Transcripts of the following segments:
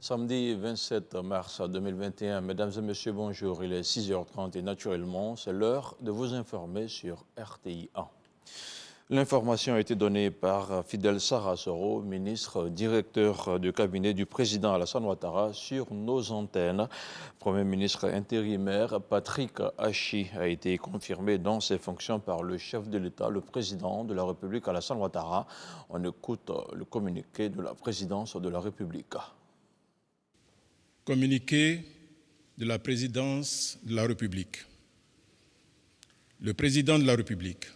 Samedi 27 mars 2021, mesdames et messieurs, bonjour. Il est 6h30 et naturellement, c'est l'heure de vous informer sur RTI 1. L'information a été donnée par Fidel Sarasoro, ministre directeur du cabinet du président Alassane Ouattara, sur nos antennes. Premier ministre intérimaire Patrick Hachi a été confirmé dans ses fonctions par le chef de l'État, le président de la République Alassane Ouattara. On écoute le communiqué de la présidence de la République. Communiqué de la présidence de la République. Le président de la République,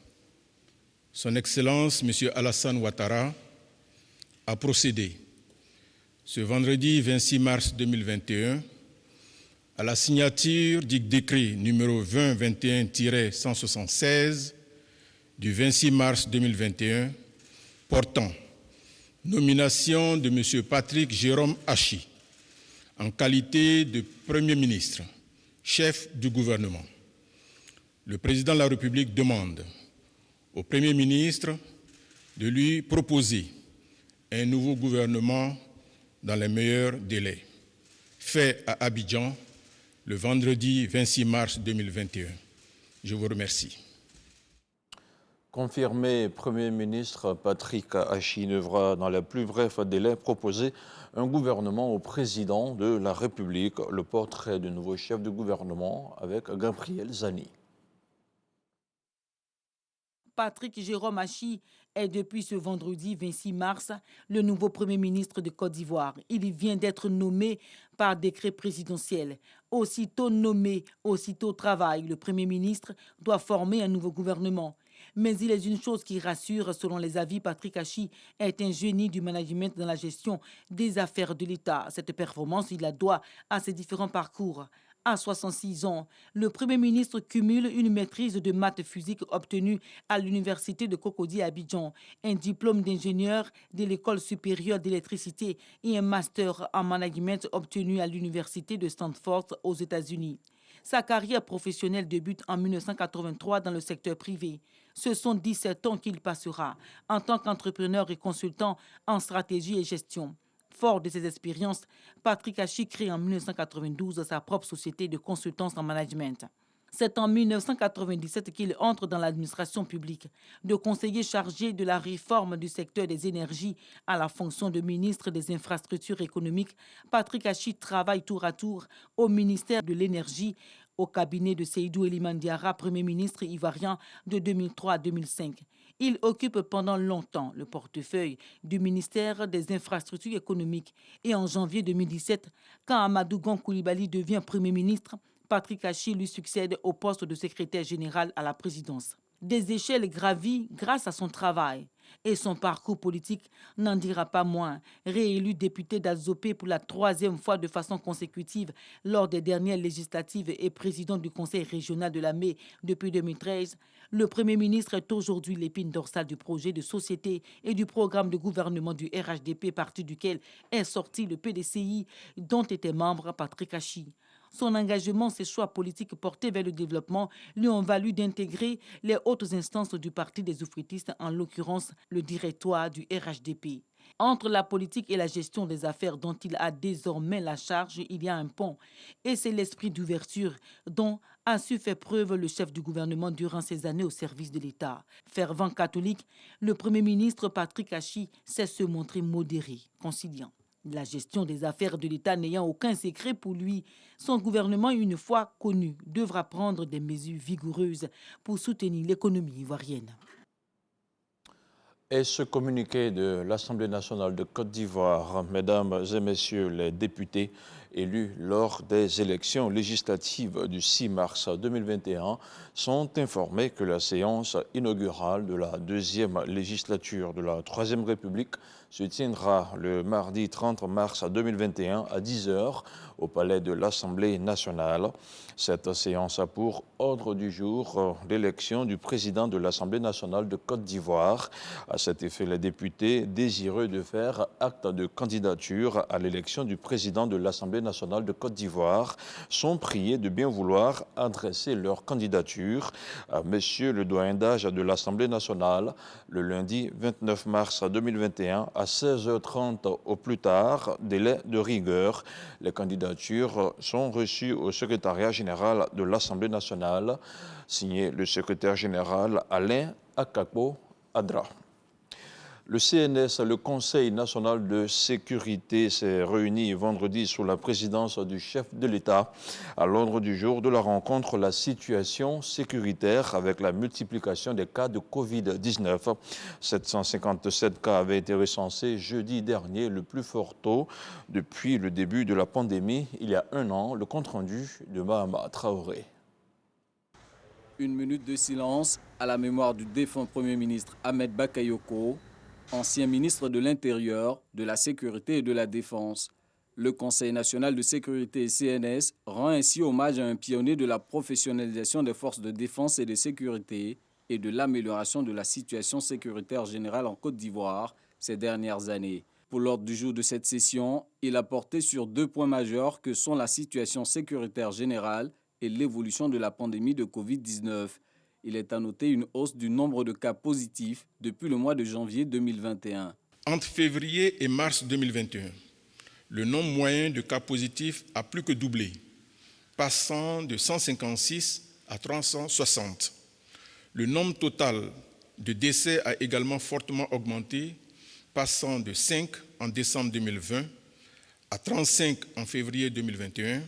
son Excellence M. Alassane Ouattara, a procédé ce vendredi 26 mars 2021 à la signature du décret numéro 2021-176 du 26 mars 2021 portant nomination de M. Patrick Jérôme Hachi en qualité de Premier ministre, chef du gouvernement. Le président de la République demande au Premier ministre de lui proposer un nouveau gouvernement dans les meilleurs délais, fait à Abidjan le vendredi 26 mars 2021. Je vous remercie. Confirmé, Premier ministre Patrick Hachi devra, dans les plus brefs délais, proposer un gouvernement au président de la République. Le portrait du nouveau chef du gouvernement avec Gabriel Zani. Patrick Jérôme Hachi est depuis ce vendredi 26 mars le nouveau Premier ministre de Côte d'Ivoire. Il vient d'être nommé par décret présidentiel. Aussitôt nommé, aussitôt travail, le Premier ministre doit former un nouveau gouvernement. Mais il est une chose qui rassure, selon les avis, Patrick Hachi est un génie du management dans la gestion des affaires de l'État. Cette performance, il la doit à ses différents parcours. À 66 ans, le Premier ministre cumule une maîtrise de maths physiques obtenue à l'université de Cocody à Abidjan, un diplôme d'ingénieur de l'École supérieure d'électricité et un master en management obtenu à l'université de Stanford aux États-Unis. Sa carrière professionnelle débute en 1983 dans le secteur privé. Ce sont 17 ans qu'il passera en tant qu'entrepreneur et consultant en stratégie et gestion. Fort de ses expériences, Patrick Hachi crée en 1992 sa propre société de consultance en management. C'est en 1997 qu'il entre dans l'administration publique. De conseiller chargé de la réforme du secteur des énergies à la fonction de ministre des infrastructures économiques, Patrick Hachi travaille tour à tour au ministère de l'Énergie, au cabinet de Seydou Eliman Diarra, Premier ministre ivoirien de 2003 à 2005. Il occupe pendant longtemps le portefeuille du ministère des Infrastructures économiques. Et en janvier 2017, quand Amadou Gon Coulibaly devient Premier ministre, Patrick Hachi lui succède au poste de secrétaire général à la présidence. Des échelles gravies grâce à son travail et son parcours politique n'en dira pas moins. Réélu député d'Azopé pour la 3e fois de façon consécutive lors des dernières législatives et président du conseil régional de la Mai depuis 2013, le Premier ministre est aujourd'hui l'épine dorsale du projet de société et du programme de gouvernement du RHDP, parti duquel est sorti le PDCI dont était membre Patrick Hachi. Son engagement, ses choix politiques portés vers le développement lui ont valu d'intégrer les hautes instances du Parti des oufritistes, en l'occurrence le directoire du RHDP. Entre la politique et la gestion des affaires dont il a désormais la charge, il y a un pont. Et c'est l'esprit d'ouverture dont a su faire preuve le chef du gouvernement durant ses années au service de l'État. Fervent catholique, le Premier ministre Patrick Hachi sait se montrer modéré, conciliant. La gestion des affaires de l'État n'ayant aucun secret pour lui, son gouvernement, une fois connu, devra prendre des mesures vigoureuses pour soutenir l'économie ivoirienne. Et ce communiqué de l'Assemblée nationale de Côte d'Ivoire, mesdames et messieurs les députés élus lors des élections législatives du 6 mars 2021 sont informés que la séance inaugurale de la 2e législature de la 3e République se tiendra le mardi 30 mars 2021 à 10h au palais de l'Assemblée nationale. Cette séance a pour ordre du jour l'élection du président de l'Assemblée nationale de Côte d'Ivoire. À cet effet, les députés désireux de faire acte de candidature à l'élection du président de l'Assemblée nationale de Côte d'Ivoire sont priés de bien vouloir adresser leur candidature à Monsieur le doyen d'âge de l'Assemblée nationale le lundi 29 mars 2021 à 16h30 au plus tard, délai de rigueur. Les candidatures sont reçues au secrétariat général de l'Assemblée nationale, signé le secrétaire général Alain Akakpo Adra. Le CNS, le Conseil national de sécurité, s'est réuni vendredi sous la présidence du chef de l'État. À l'ordre du jour de la rencontre, la situation sécuritaire avec la multiplication des cas de Covid-19. 757 cas avaient été recensés jeudi dernier, le plus fort taux depuis le début de la pandémie, il y a un an. Le compte-rendu de Mahama Traoré. Une minute de silence à la mémoire du défunt Premier ministre Ahmed Bakayoko, ancien ministre de l'Intérieur, de la Sécurité et de la Défense. Le Conseil national de sécurité CNS rend ainsi hommage à un pionnier de la professionnalisation des forces de défense et de sécurité et de l'amélioration de la situation sécuritaire générale en Côte d'Ivoire ces dernières années. Pour l'ordre du jour de cette session, il a porté sur deux points majeurs que sont la situation sécuritaire générale et l'évolution de la pandémie de Covid-19. Il est à noter une hausse du nombre de cas positifs depuis le mois de janvier 2021. Entre février et mars 2021, le nombre moyen de cas positifs a plus que doublé, passant de 156 à 360. Le nombre total de décès a également fortement augmenté, passant de 5 en décembre 2020 à 35 en février 2021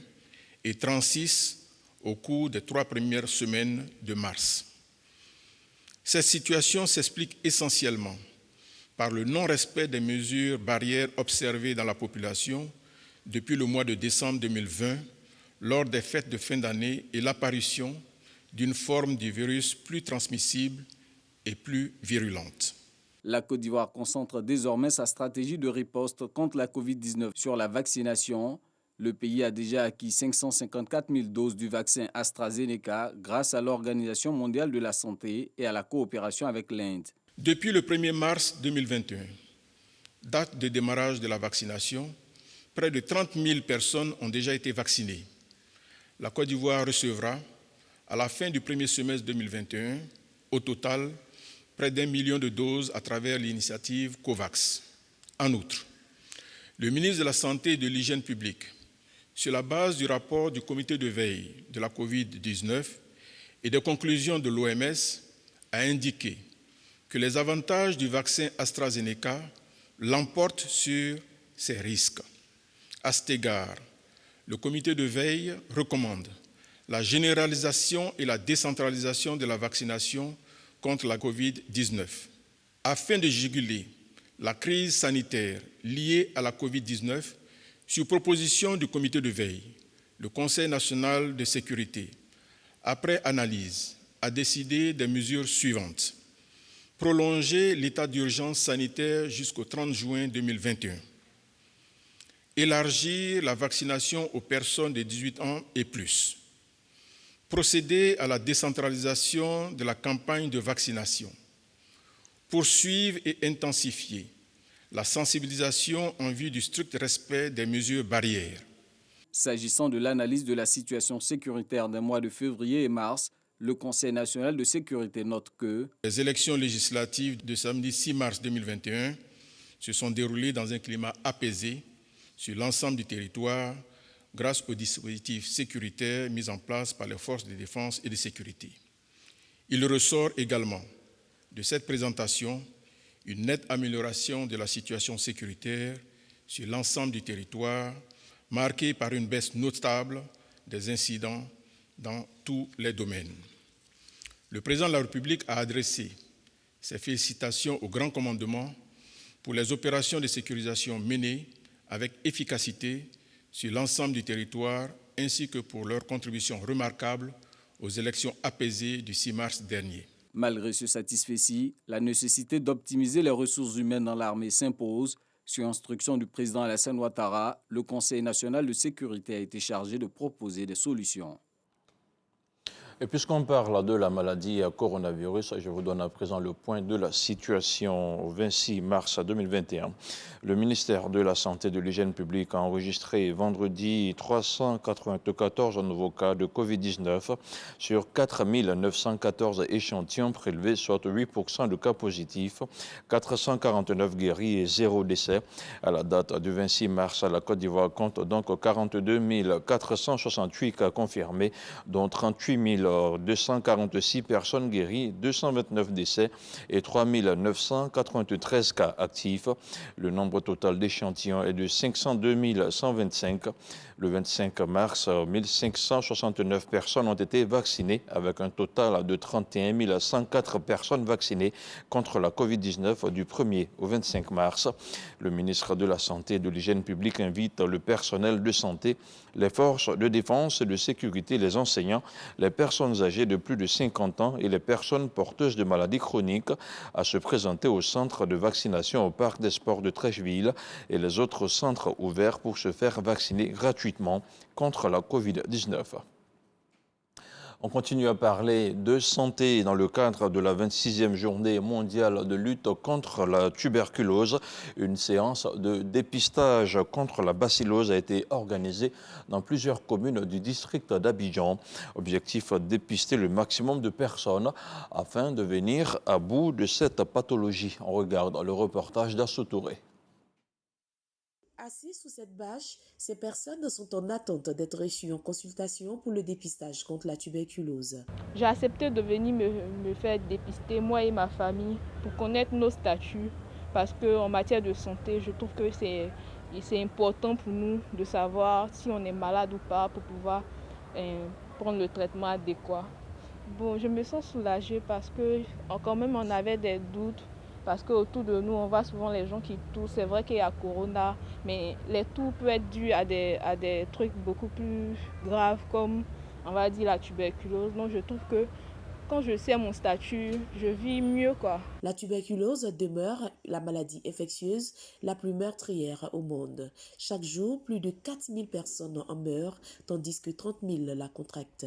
et 36 au cours des 3 premières semaines de mars. Cette situation s'explique essentiellement par le non-respect des mesures barrières observées dans la population depuis le mois de décembre 2020 lors des fêtes de fin d'année et l'apparition d'une forme du virus plus transmissible et plus virulente. La Côte d'Ivoire concentre désormais sa stratégie de riposte contre la Covid-19 sur la vaccination. Le pays a déjà acquis 554 000 doses du vaccin AstraZeneca grâce à l'Organisation mondiale de la santé et à la coopération avec l'Inde. Depuis le 1er mars 2021, date de démarrage de la vaccination, près de 30 000 personnes ont déjà été vaccinées. La Côte d'Ivoire recevra, à la fin du premier semestre 2021, au total, près d'1 million de doses à travers l'initiative COVAX. En outre, le ministre de la Santé et de l'Hygiène publique, sur la base du rapport du comité de veille de la COVID-19 et des conclusions de l'OMS, a indiqué que les avantages du vaccin AstraZeneca l'emportent sur ses risques. À cet égard, le comité de veille recommande la généralisation et la décentralisation de la vaccination contre la COVID-19. Afin de juguler la crise sanitaire liée à la COVID-19, sur proposition du comité de veille, le Conseil national de sécurité, après analyse, a décidé des mesures suivantes. Prolonger l'état d'urgence sanitaire jusqu'au 30 juin 2021. Élargir la vaccination aux personnes de 18 ans et plus. Procéder à la décentralisation de la campagne de vaccination. Poursuivre et intensifier la sensibilisation en vue du strict respect des mesures barrières. S'agissant de l'analyse de la situation sécuritaire des mois de février et mars, le Conseil national de sécurité note que les élections législatives de samedi 6 mars 2021 se sont déroulées dans un climat apaisé sur l'ensemble du territoire grâce aux dispositifs sécuritaires mis en place par les forces de défense et de sécurité. Il ressort également de cette présentation une nette amélioration de la situation sécuritaire sur l'ensemble du territoire, marquée par une baisse notable des incidents dans tous les domaines. Le président de la République a adressé ses félicitations au Grand Commandement pour les opérations de sécurisation menées avec efficacité sur l'ensemble du territoire, ainsi que pour leur contribution remarquable aux élections apaisées du 6 mars dernier. Malgré ce satisfecit, la nécessité d'optimiser les ressources humaines dans l'armée s'impose. Sur instruction du président Alassane Ouattara, le Conseil national de sécurité a été chargé de proposer des solutions. Et puisqu'on parle de la maladie coronavirus, je vous donne à présent le point de la situation au 26 mars 2021. Le ministère de la Santé et de l'Hygiène publique a enregistré vendredi 394 nouveaux cas de Covid-19 sur 4 914 échantillons prélevés, soit 8% de cas positifs, 449 guéris et 0 décès. À la date du 26 mars, la Côte d'Ivoire compte donc 42 468 cas confirmés, dont 38 246 personnes guéries, 229 décès et 3 993 cas actifs. Le nombre total d'échantillons est de 502 125. Le 25 mars, 1569 personnes ont été vaccinées avec un total de 31 104 personnes vaccinées contre la Covid-19 du 1er au 25 mars. Le ministre de la Santé et de l'Hygiène publique invite le personnel de santé, les forces de défense et de sécurité, les enseignants, les personnes âgées de plus de 50 ans et les personnes porteuses de maladies chroniques à se présenter au centre de vaccination au Parc des Sports de Trècheville et les autres centres ouverts pour se faire vacciner gratuitement contre la Covid-19. On continue à parler de santé dans le cadre de la 26e journée mondiale de lutte contre la tuberculose. Une séance de dépistage contre la bacillose a été organisée dans plusieurs communes du district d'Abidjan. Objectif, dépister le maximum de personnes afin de venir à bout de cette pathologie. On regarde le reportage d'Assou Touré. Assis sous cette bâche, ces personnes sont en attente d'être reçues en consultation pour le dépistage contre la tuberculose. J'ai accepté de venir me faire dépister, moi et ma famille, pour connaître nos statuts. Parce qu'en matière de santé, je trouve que c'est important pour nous de savoir si on est malade ou pas pour pouvoir prendre le traitement adéquat. Bon, je me sens soulagée parce que quand même on avait des doutes. Parce qu'autour de nous, on voit souvent les gens qui toussent. C'est vrai qu'il y a Corona, mais les toux peuvent être dus à des trucs beaucoup plus graves, comme on va dire la tuberculose. Donc je trouve que quand je sais mon statut, je vis mieux, quoi. La tuberculose demeure la maladie infectieuse la plus meurtrière au monde. Chaque jour, plus de 4000 personnes en meurent, tandis que 30 000 la contractent.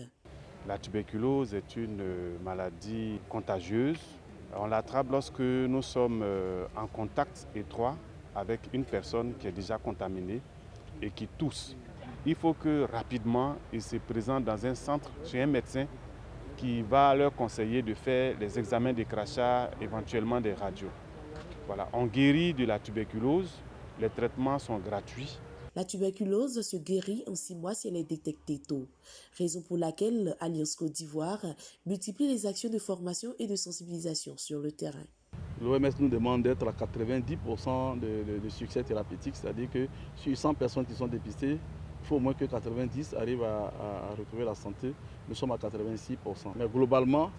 La tuberculose est une maladie contagieuse. On l'attrape lorsque nous sommes en contact étroit avec une personne qui est déjà contaminée et qui tousse. Il faut que rapidement, ils se présentent dans un centre chez un médecin qui va leur conseiller de faire les examens de crachat, éventuellement des radios. Voilà, on guérit de la tuberculose, les traitements sont gratuits. La tuberculose se guérit en 6 mois si elle est détectée tôt. Raison pour laquelle Alliance Côte d'Ivoire multiplie les actions de formation et de sensibilisation sur le terrain. L'OMS nous demande d'être à 90% de succès thérapeutique, c'est-à-dire que sur 100 personnes qui sont dépistées, il faut au moins que 90 arrivent à retrouver la santé. Nous sommes à 86%. Mais globalement,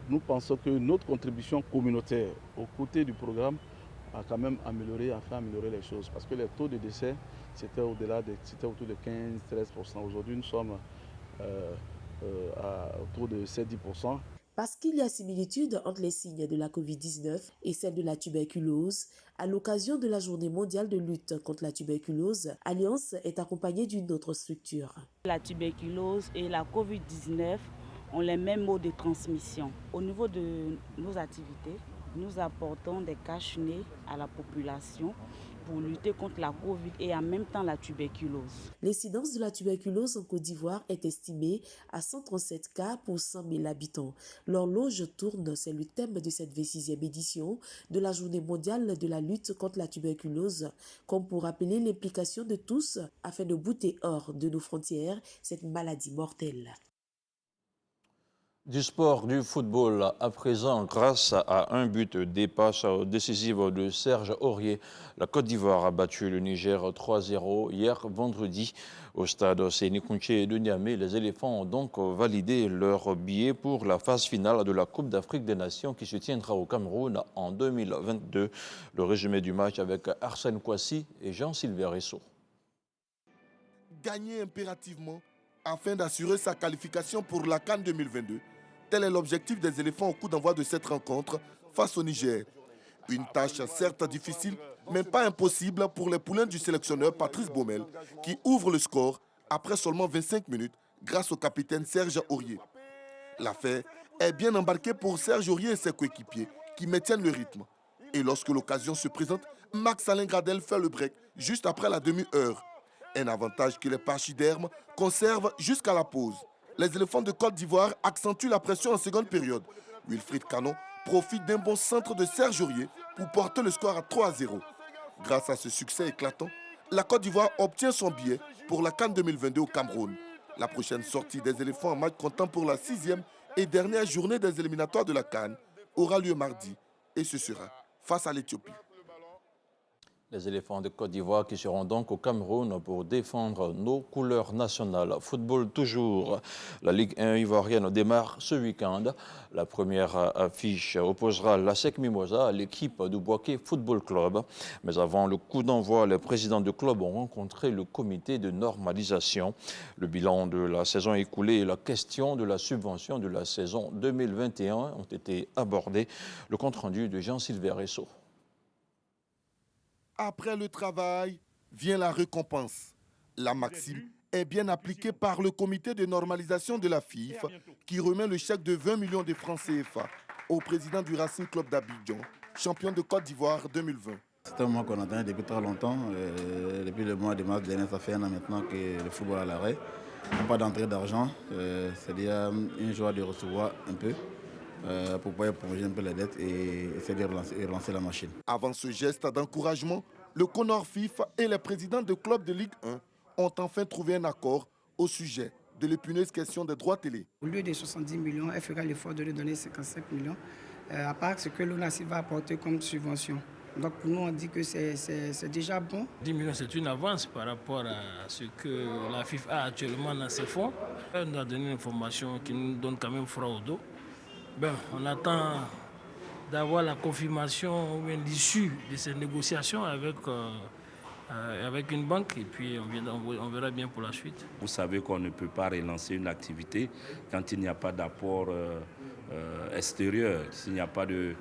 nous pensons que notre contribution communautaire aux côtés du programme a quand même fait améliorer les choses. Parce que les taux de décès, c'était autour de 15-13%. Aujourd'hui, nous sommes autour de 7-10%. Parce qu'il y a similitude entre les signes de la Covid-19 et celle de la tuberculose, à l'occasion de la Journée mondiale de lutte contre la tuberculose, Alliance est accompagnée d'une autre structure. La tuberculose et la Covid-19 ont les mêmes modes de transmission. Au niveau de nos activités, nous apportons des cache-nez à la population pour lutter contre la Covid et en même temps la tuberculose. L'incidence de la tuberculose en Côte d'Ivoire est estimée à 137 cas pour 100 000 habitants. L'horloge tourne, c'est le thème de cette 26e édition de la Journée mondiale de la lutte contre la tuberculose, comme pour rappeler l'implication de tous afin de bouter hors de nos frontières cette maladie mortelle. Du sport, du football, à présent, grâce à un but des passes décisives de Serge Aurier, la Côte d'Ivoire a battu le Niger 3-0 hier vendredi au stade Séné-Kountché de Niamey. Les éléphants ont donc validé leur billet pour la phase finale de la Coupe d'Afrique des Nations qui se tiendra au Cameroun en 2022. Le résumé du match avec Arsène Kouassi et Jean-Sylvain Ressot. Gagner impérativement afin d'assurer sa qualification pour la CAN 2022. Tel est l'objectif des éléphants au coup d'envoi de cette rencontre face au Niger. Une tâche certes difficile, mais pas impossible pour les poulains du sélectionneur Patrice Baumel, qui ouvre le score après seulement 25 minutes grâce au capitaine Serge Aurier. L'affaire est bien embarquée pour Serge Aurier et ses coéquipiers qui maintiennent le rythme. Et lorsque l'occasion se présente, Max-Alain Gradel fait le break juste après la demi-heure. Un avantage que les pachydermes conservent jusqu'à la pause. Les éléphants de Côte d'Ivoire accentuent la pression en seconde période. Wilfried Canon profite d'un bon centre de Serge Aurier pour porter le score à 3-0. Grâce à ce succès éclatant, la Côte d'Ivoire obtient son billet pour la CAN 2022 au Cameroun. La prochaine sortie des éléphants en match comptant pour la 6e et dernière journée des éliminatoires de la CAN aura lieu mardi et ce sera face à l'Éthiopie. Les éléphants de Côte d'Ivoire qui seront donc au Cameroun pour défendre nos couleurs nationales. Football toujours. La Ligue 1 ivoirienne démarre ce week-end. La première affiche opposera l'ASEC Mimosa à l'équipe du Bouaké Football Club. Mais avant le coup d'envoi, les présidents du club ont rencontré le comité de normalisation. Le bilan de la saison écoulée et la question de la subvention de la saison 2021 ont été abordés. Le compte-rendu de Jean-Sylvain Resso. Après le travail, vient la récompense. La maxime est bien appliquée par le comité de normalisation de la FIFA qui remet le chèque de 20 millions de francs CFA au président du Racing Club d'Abidjan, champion de Côte d'Ivoire 2020. C'est un mois qu'on attend depuis très longtemps. Depuis le mois de mars dernier, ça fait un an maintenant que le football est à l'arrêt. Il n'y a pas d'entrée d'argent, c'est-à-dire une joie de recevoir un peu. Pour pouvoir prolonger un peu les dettes et essayer de relancer la machine. Avant ce geste d'encouragement, le CONOR FIFA et les présidents de clubs de Ligue 1 ont enfin trouvé un accord au sujet de l'épineuse question des droits télé. Au lieu de 70 millions, elle fera l'effort de lui donner 55 millions, à part ce que l'ONACI va apporter comme subvention. Donc pour nous, on dit que c'est déjà bon. 10 millions, c'est une avance par rapport à ce que la FIFA a actuellement dans ses fonds. Elle nous a donné une information qui nous donne quand même froid au dos. Ben, on attend d'avoir la confirmation ou l'issue de ces négociations avec une banque et puis on verra bien pour la suite. Vous savez qu'on ne peut pas relancer une activité quand il n'y a pas d'apport extérieur, s'il n'y a pas de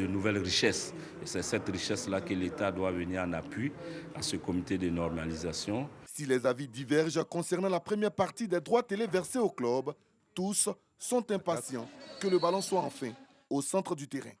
nouvelles richesses. Et c'est cette richesse-là que l'État doit venir en appui à ce comité de normalisation. Si les avis divergent concernant la première partie des droits télé versés au club, tous sont impatients que le ballon soit enfin au centre du terrain.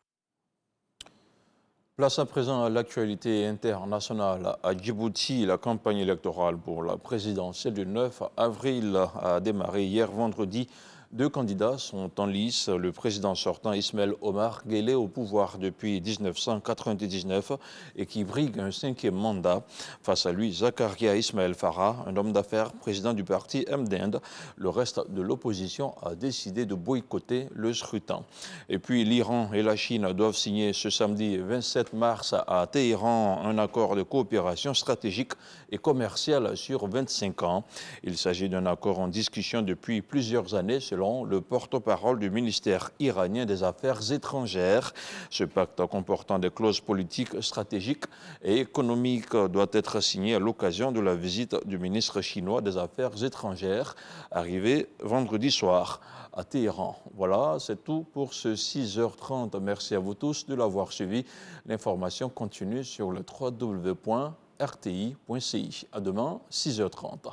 Place à présent à l'actualité internationale. À Djibouti, la campagne électorale pour la présidentielle du 9 avril a démarré hier vendredi. Deux candidats sont en lice. Le président sortant Ismaël Omar Guelleh au pouvoir depuis 1999 et qui brigue un 5e mandat. Face à lui, Zakaria Ismaël Farah, un homme d'affaires, président du parti MDEND. Le reste de l'opposition a décidé de boycotter le scrutin. Et puis l'Iran et la Chine doivent signer ce samedi 27 mars à Téhéran un accord de coopération stratégique et commerciale sur 25 ans. Il s'agit d'un accord en discussion depuis plusieurs années selon le porte-parole du ministère iranien des Affaires étrangères. Ce pacte comportant des clauses politiques, stratégiques et économiques doit être signé à l'occasion de la visite du ministre chinois des Affaires étrangères, arrivé vendredi soir à Téhéran. Voilà, c'est tout pour ce 6h30. Merci à vous tous de l'avoir suivi. L'information continue sur le www.rti.ci. À demain, 6h30.